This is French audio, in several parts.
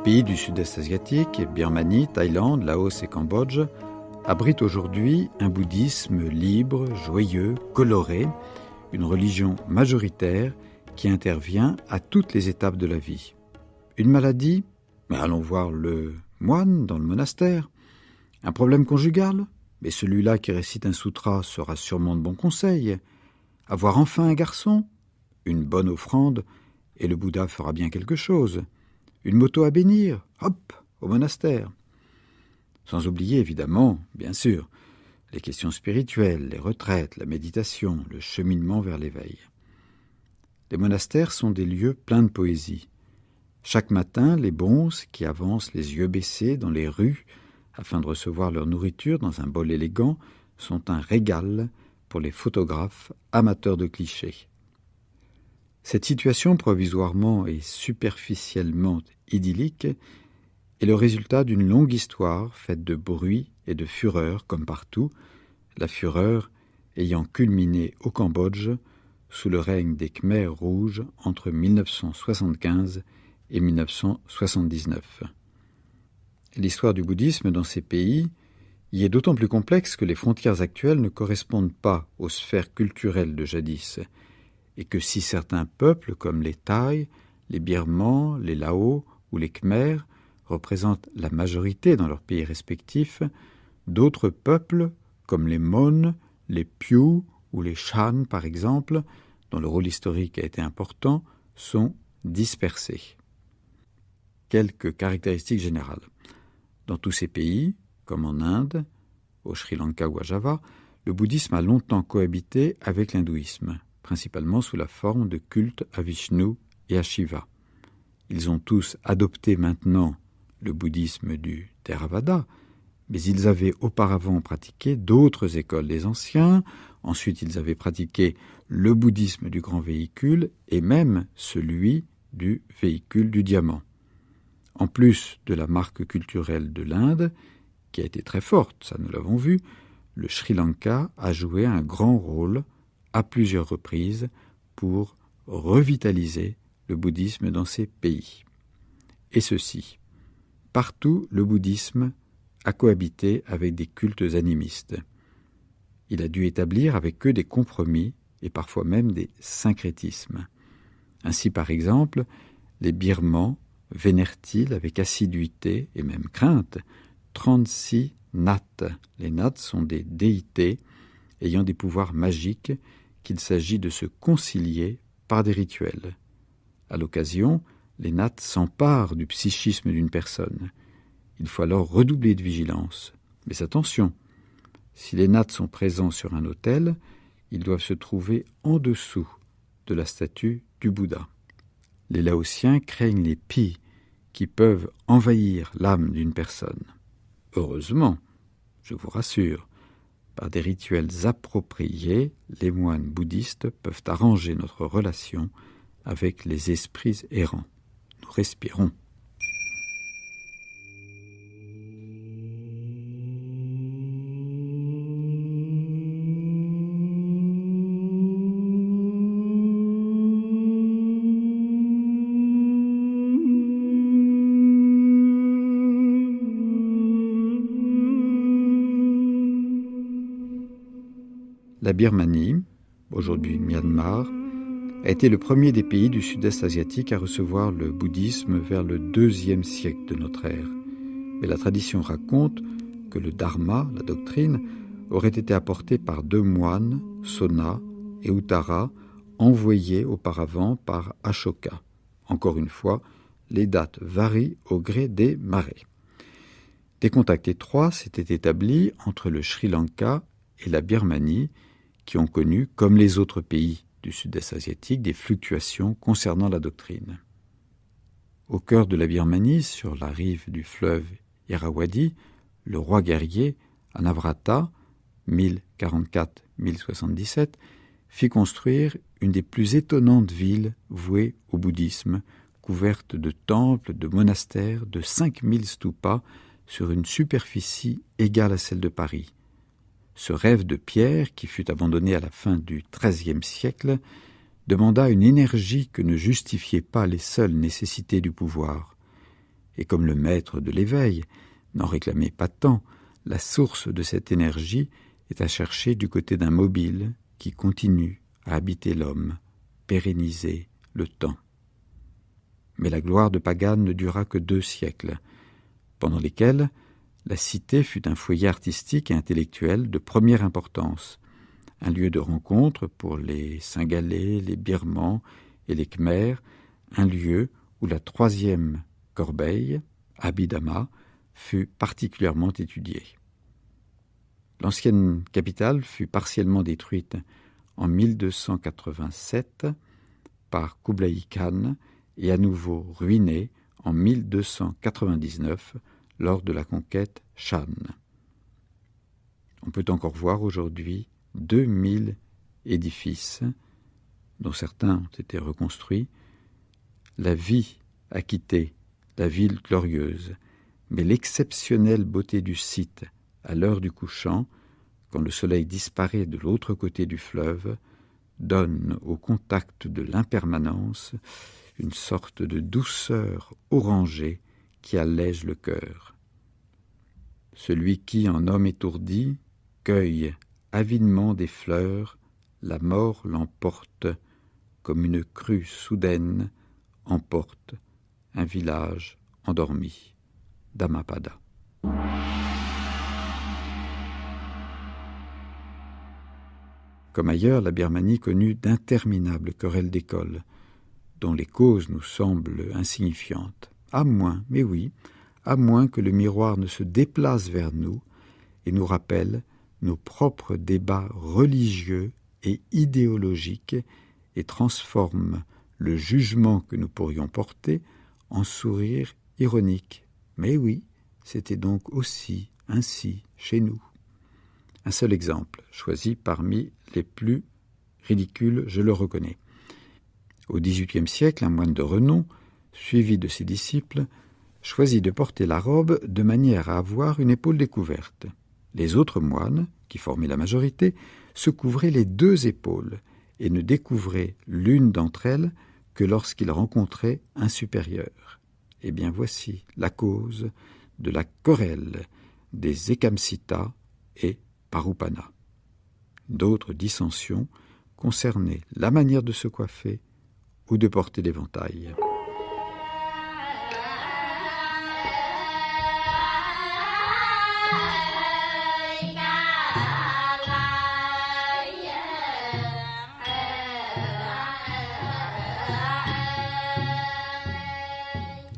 pays du sud-est asiatique, Birmanie, Thaïlande, Laos et Cambodge, abritent aujourd'hui un bouddhisme libre, joyeux, coloré, une religion majoritaire qui intervient à toutes les étapes de la vie. Une maladie? Mais allons voir le moine dans le monastère. Un problème conjugal? Mais celui-là qui récite un sutra sera sûrement de bon conseil. Avoir enfin un garçon? Une bonne offrande, et le Bouddha fera bien quelque chose. Une moto à bénir? Hop, au monastère. Sans oublier, évidemment, bien sûr, les questions spirituelles, les retraites, la méditation, le cheminement vers l'éveil. Les monastères sont des lieux pleins de poésie. Chaque matin, les bonzes qui avancent les yeux baissés dans les rues afin de recevoir leur nourriture dans un bol élégant sont un régal pour les photographes amateurs de clichés. Cette situation provisoirement et superficiellement idyllique est le résultat d'une longue histoire faite de bruit et de fureur comme partout, la fureur ayant culminé au Cambodge sous le règne des Khmers rouges entre 1975 et 1979. L'histoire du bouddhisme dans ces pays y est d'autant plus complexe que les frontières actuelles ne correspondent pas aux sphères culturelles de jadis, et que si certains peuples comme les Thaïs, les Birmans, les Lao ou les Khmers représentent la majorité dans leurs pays respectifs, d'autres peuples comme les Mon, les Piu ou les Shan par exemple, dont le rôle historique a été important, sont dispersés. Quelques caractéristiques générales. Dans tous ces pays, comme en Inde, au Sri Lanka ou à Java, le bouddhisme a longtemps cohabité avec l'hindouisme, principalement sous la forme de culte à Vishnu et à Shiva. Ils ont tous adopté maintenant le bouddhisme du Theravada, mais ils avaient auparavant pratiqué d'autres écoles des anciens, ensuite ils avaient pratiqué le bouddhisme du grand véhicule et même celui du véhicule du diamant. En plus de la marque culturelle de l'Inde, qui a été très forte, ça nous l'avons vu, le Sri Lanka a joué un grand rôle à plusieurs reprises pour revitaliser le bouddhisme dans ces pays. Et ceci, partout le bouddhisme a cohabité avec des cultes animistes. Il a dû établir avec eux des compromis et parfois même des syncrétismes. Ainsi, par exemple, les Birmans vénèrent-ils avec assiduité et même crainte 36 naths. Les naths sont des déités ayant des pouvoirs magiques qu'il s'agit de se concilier par des rituels. À l'occasion, les naths s'emparent du psychisme d'une personne. Il faut alors redoubler de vigilance. Mais attention, si les naths sont présents sur un autel, ils doivent se trouver en dessous de la statue du Bouddha. Les Laotiens craignent les pis qui peuvent envahir l'âme d'une personne. Heureusement, je vous rassure, par des rituels appropriés, les moines bouddhistes peuvent arranger notre relation avec les esprits errants. Nous respirons. La Birmanie, aujourd'hui Myanmar, a été le premier des pays du sud-est asiatique à recevoir le bouddhisme vers le IIe siècle de notre ère. Mais la tradition raconte que le dharma, la doctrine, aurait été apporté par 2 moines, Sona et Uttara, envoyés auparavant par Ashoka. Encore une fois, les dates varient au gré des marées. Des contacts étroits s'étaient établis entre le Sri Lanka et la Birmanie, qui ont connu, comme les autres pays du sud-est asiatique, des fluctuations concernant la doctrine. Au cœur de la Birmanie, sur la rive du fleuve Irrawaddy, le roi guerrier, Anavrata, 1044-1077, fit construire une des plus étonnantes villes vouées au bouddhisme, couverte de temples, de monastères, de 5000 stupas, sur une superficie égale à celle de Paris. Ce rêve de pierre, qui fut abandonné à la fin du XIIIe siècle, demanda une énergie que ne justifiaient pas les seules nécessités du pouvoir. et comme le maître de l'éveil n'en réclamait pas tant, la source de cette énergie est à chercher du côté d'un mobile qui continue à habiter l'homme, pérenniser le temps. Mais la gloire de Pagan ne dura que 2 siècles, pendant lesquels la cité fut un foyer artistique et intellectuel de première importance, un lieu de rencontre pour les Cingalais, les Birmans et les Khmers, un lieu où la 3e corbeille, Abhidhamma, fut particulièrement étudiée. L'ancienne capitale fut partiellement détruite en 1287 par Kublai Khan et à nouveau ruinée en 1299 lors de la conquête Shan. On peut encore voir aujourd'hui 2000 édifices, dont certains ont été reconstruits. La vie a quitté la ville glorieuse, mais l'exceptionnelle beauté du site à l'heure du couchant, quand le soleil disparaît de l'autre côté du fleuve, donne au contact de l'impermanence une sorte de douceur orangée qui allège le cœur. Celui qui, en homme étourdi, cueille avidement des fleurs, la mort l'emporte, comme une crue soudaine emporte un village endormi. Dhammapada. Comme ailleurs, la Birmanie connut d'interminables querelles d'école, dont les causes nous semblent insignifiantes, à moins, mais oui, à moins que le miroir ne se déplace vers nous et nous rappelle nos propres débats religieux et idéologiques et transforme le jugement que nous pourrions porter en sourire ironique. Mais oui, c'était donc aussi ainsi chez nous. Un seul exemple, choisi parmi les plus ridicules, je le reconnais. Au XVIIIe siècle, un moine de renom, suivi de ses disciples, choisit de porter la robe de manière à avoir une épaule découverte. Les autres moines, qui formaient la majorité, se couvraient les 2 épaules et ne découvraient l'une d'entre elles que lorsqu'ils rencontraient un supérieur. Eh bien voici la cause de la querelle des Ekamsita et Parupana. D'autres dissensions concernaient la manière de se coiffer ou de porter l'éventail.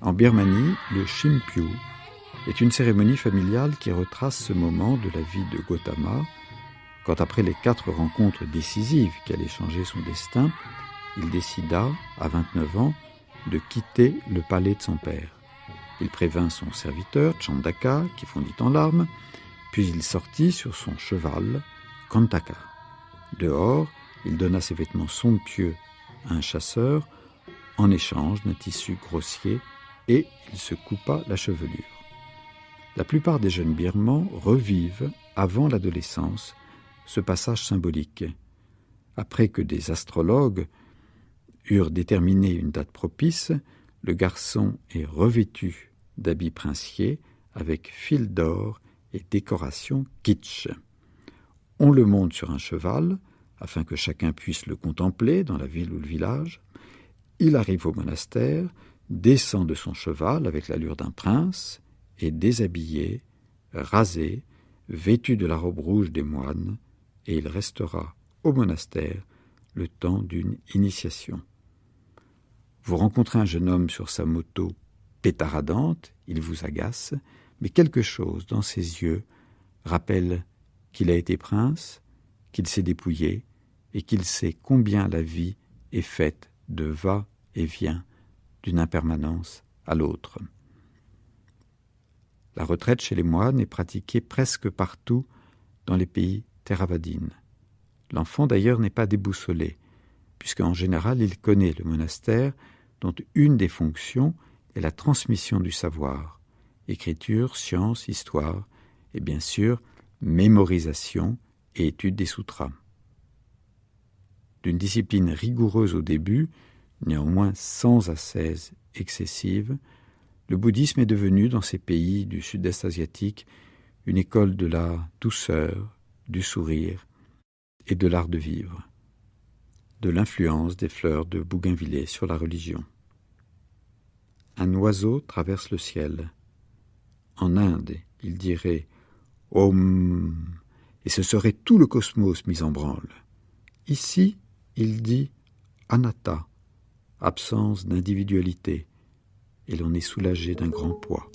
En Birmanie, le Shimpyu est une cérémonie familiale qui retrace ce moment de la vie de Gautama, quand après les 4 rencontres décisives qui allaient changer son destin, il décida, à 29 ans, de quitter le palais de son père. Il prévint son serviteur, Chandaka, qui fondit en larmes, puis il sortit sur son cheval, Kantaka. Dehors, il donna ses vêtements somptueux à un chasseur, en échange d'un tissu grossier, et il se coupa la chevelure. La plupart des jeunes Birmans revivent, avant l'adolescence, ce passage symbolique. Après que des astrologues eurent déterminé une date propice, le garçon est revêtu d'habits princiers avec fil d'or et décoration kitsch. On le monte sur un cheval, afin que chacun puisse le contempler dans la ville ou le village. Il arrive au monastère, descend de son cheval avec l'allure d'un prince, et déshabillé, rasé, vêtu de la robe rouge des moines, et il restera au monastère le temps d'une initiation. Vous rencontrez un jeune homme sur sa moto pétaradante, il vous agace, mais quelque chose dans ses yeux rappelle qu'il a été prince, qu'il s'est dépouillé et qu'il sait combien la vie est faite de va-et-vient d'une impermanence à l'autre. La retraite chez les moines est pratiquée presque partout dans les pays théravadines. L'enfant d'ailleurs n'est pas déboussolé, puisqu'en général il connaît le monastère dont une des fonctions est la transmission du savoir, écriture, science, histoire et bien sûr mémorisation et étude des sutras. D'une discipline rigoureuse au début, néanmoins sans ascèse excessive, le bouddhisme est devenu, dans ces pays du sud-est asiatique, une école de la douceur, du sourire et de l'art de vivre, de l'influence des fleurs de bougainvilliers sur la religion. Un oiseau traverse le ciel. En Inde, il dirait « Om » et ce serait tout le cosmos mis en branle. Ici, il dit « Anatta », absence d'individualité, et l'on est soulagé d'un grand poids.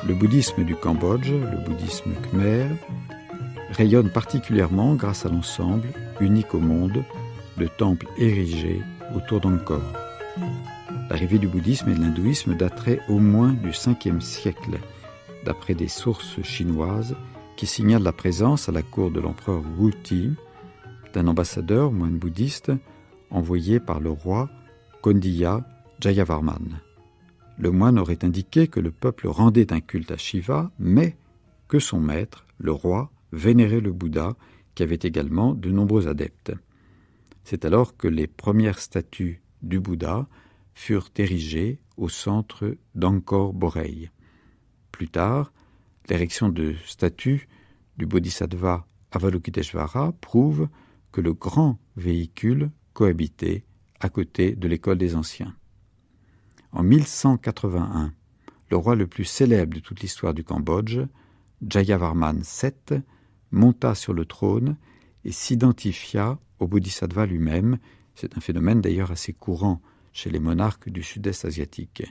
Le bouddhisme du Cambodge, le bouddhisme khmer, rayonne particulièrement grâce à l'ensemble, unique au monde, de temples érigés autour d'Angkor. L'arrivée du bouddhisme et de l'hindouisme daterait au moins du 5e siècle, d'après des sources chinoises qui signalent la présence à la cour de l'empereur Wuti d'un ambassadeur moine bouddhiste envoyé par le roi Kondiya Jayavarman. Le moine aurait indiqué que le peuple rendait un culte à Shiva, mais que son maître, le roi, vénérait le Bouddha, qui avait également de nombreux adeptes. C'est alors que les premières statues du Bouddha furent érigées au centre d'Angkor Borei. Plus tard, l'érection de statues du Bodhisattva Avalokiteshvara prouve que le grand véhicule cohabitait à côté de l'école des anciens. En 1181, le roi le plus célèbre de toute l'histoire du Cambodge, Jayavarman VII, monta sur le trône et s'identifia au Bodhisattva lui-même. C'est un phénomène d'ailleurs assez courant chez les monarques du sud-est asiatique.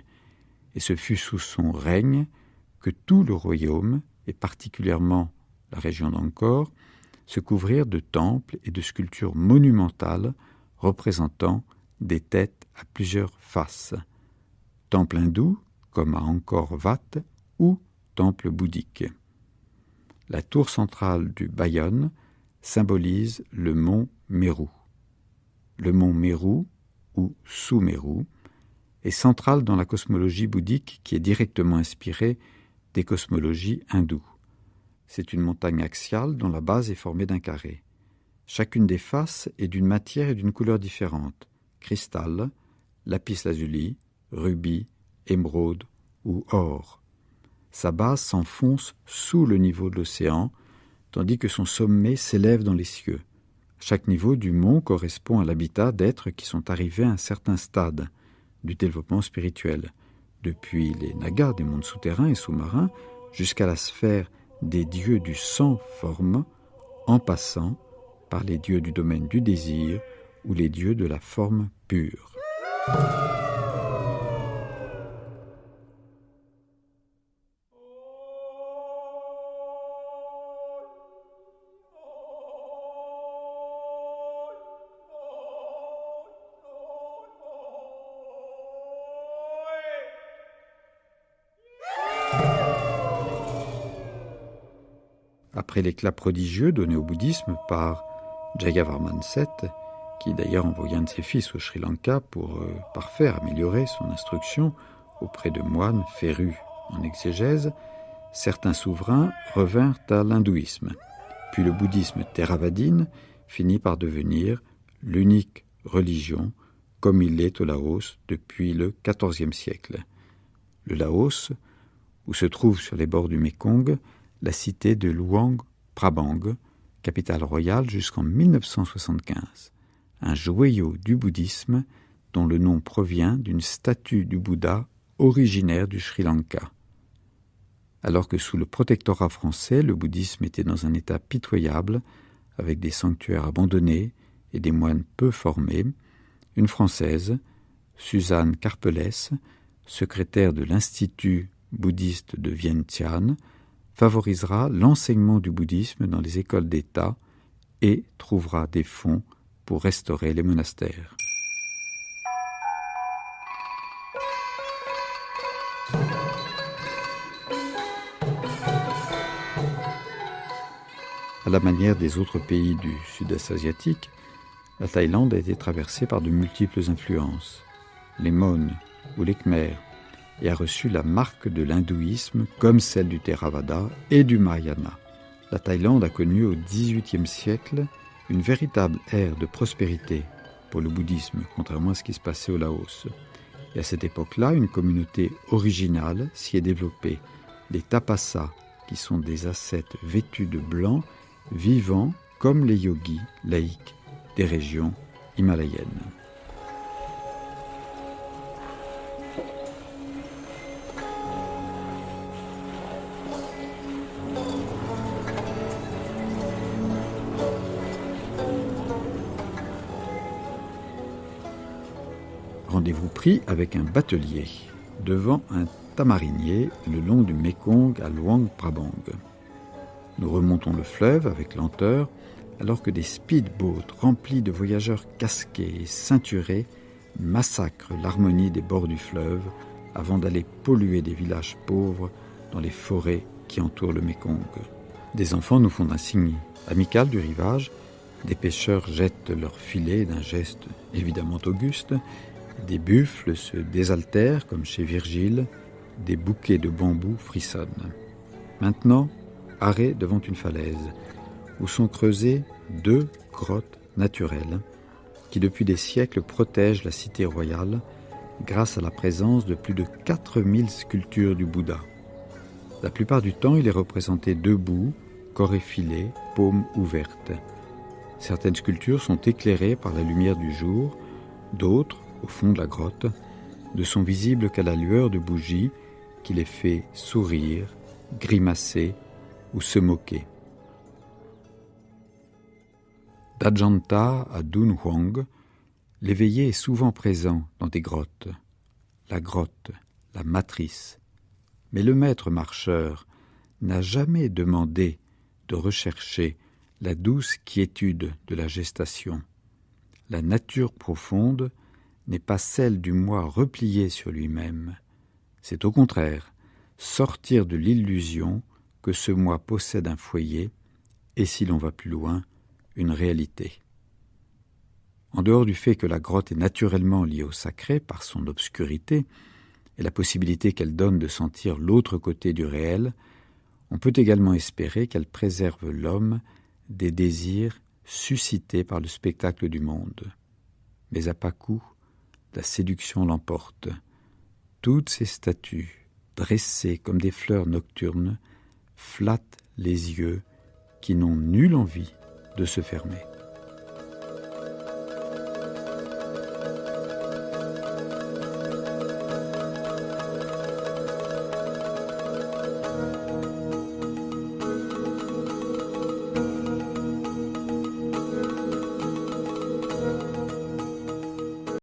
Et ce fut sous son règne que tout le royaume, et particulièrement la région d'Angkor, se couvrirent de temples et de sculptures monumentales représentant des têtes à plusieurs faces. Temple hindou, comme à Angkor Wat, ou temple bouddhique. La tour centrale du Bayon symbolise le mont Meru. Le mont Meru, ou Sumeru, est central dans la cosmologie bouddhique qui est directement inspirée des cosmologies hindoues. C'est une montagne axiale dont la base est formée d'un carré. Chacune des faces est d'une matière et d'une couleur différente. Cristal, lapis-lazuli, rubis, émeraude ou or. Sa base s'enfonce sous le niveau de l'océan, tandis que son sommet s'élève dans les cieux. Chaque niveau du mont correspond à l'habitat d'êtres qui sont arrivés à un certain stade du développement spirituel, depuis les nagas des mondes souterrains et sous-marins jusqu'à la sphère des dieux du sans-forme, en passant par les dieux du domaine du désir ou les dieux de la forme pure. Après l'éclat prodigieux donné au bouddhisme par Jayavarman VII, qui d'ailleurs envoya un de ses fils au Sri Lanka pour parfaire, améliorer son instruction auprès de moines férus en exégèse, certains souverains revinrent à l'hindouisme. Puis le bouddhisme théravadine finit par devenir l'unique religion comme il l'est au Laos depuis le XIVe siècle. Le Laos, où se trouve sur les bords du Mékong la cité de Luang Prabang, capitale royale jusqu'en 1975, un joyau du bouddhisme dont le nom provient d'une statue du Bouddha originaire du Sri Lanka. Alors que sous le protectorat français, le bouddhisme était dans un état pitoyable, avec des sanctuaires abandonnés et des moines peu formés, une Française, Suzanne Carpelès, secrétaire de l'Institut bouddhiste de Vientiane, favorisera l'enseignement du bouddhisme dans les écoles d'État et trouvera des fonds pour restaurer les monastères. À la manière des autres pays du sud-est asiatique, La Thaïlande a été traversée par de multiples influences, les Mon ou les Khmers, et a reçu la marque de l'hindouisme comme celle du Theravada et du Mahayana. La Thaïlande a connu au XVIIIe siècle une véritable ère de prospérité pour le bouddhisme, contrairement à ce qui se passait au Laos. Et à cette époque-là, une communauté originale s'y est développée, les Tapasas, qui sont des ascètes vêtus de blanc, vivant comme les yogis laïcs des régions himalayennes. Rendez-vous pris avec un batelier devant un tamarinier le long du Mékong à Luang Prabang. Nous remontons le fleuve avec lenteur alors que des speedboats remplis de voyageurs casqués et ceinturés massacrent l'harmonie des bords du fleuve avant d'aller polluer des villages pauvres dans les forêts qui entourent le Mékong. Des enfants nous font un signe amical du rivage, des pêcheurs jettent leurs filets d'un geste évidemment auguste, des buffles se désaltèrent comme chez Virgile, des bouquets de bambous frissonnent. Maintenant, arrêt devant une falaise, où sont creusées 2 grottes naturelles qui depuis des siècles protègent la cité royale grâce à la présence de plus de 4000 sculptures du Bouddha. La plupart du temps, il est représenté debout, corps effilé, paumes ouvertes. Certaines sculptures sont éclairées par la lumière du jour, d'autres, au fond de la grotte, ne sont visibles qu'à la lueur de bougies qui les fait sourire, grimacer ou se moquer. D'Ajanta à Dunhuang, l'éveillé est souvent présent dans des grottes. La grotte, la matrice. Mais le maître marcheur n'a jamais demandé de rechercher la douce quiétude de la gestation. La nature profonde n'est pas celle du moi replié sur lui-même. C'est au contraire sortir de l'illusion que ce moi possède un foyer et, si l'on va plus loin, une réalité. En dehors du fait que la grotte est naturellement liée au sacré par son obscurité et la possibilité qu'elle donne de sentir l'autre côté du réel, on peut également espérer qu'elle préserve l'homme des désirs suscités par le spectacle du monde. Mais à pas coup, la séduction l'emporte. Toutes ces statues, dressées comme des fleurs nocturnes, flattent les yeux qui n'ont nulle envie de se fermer.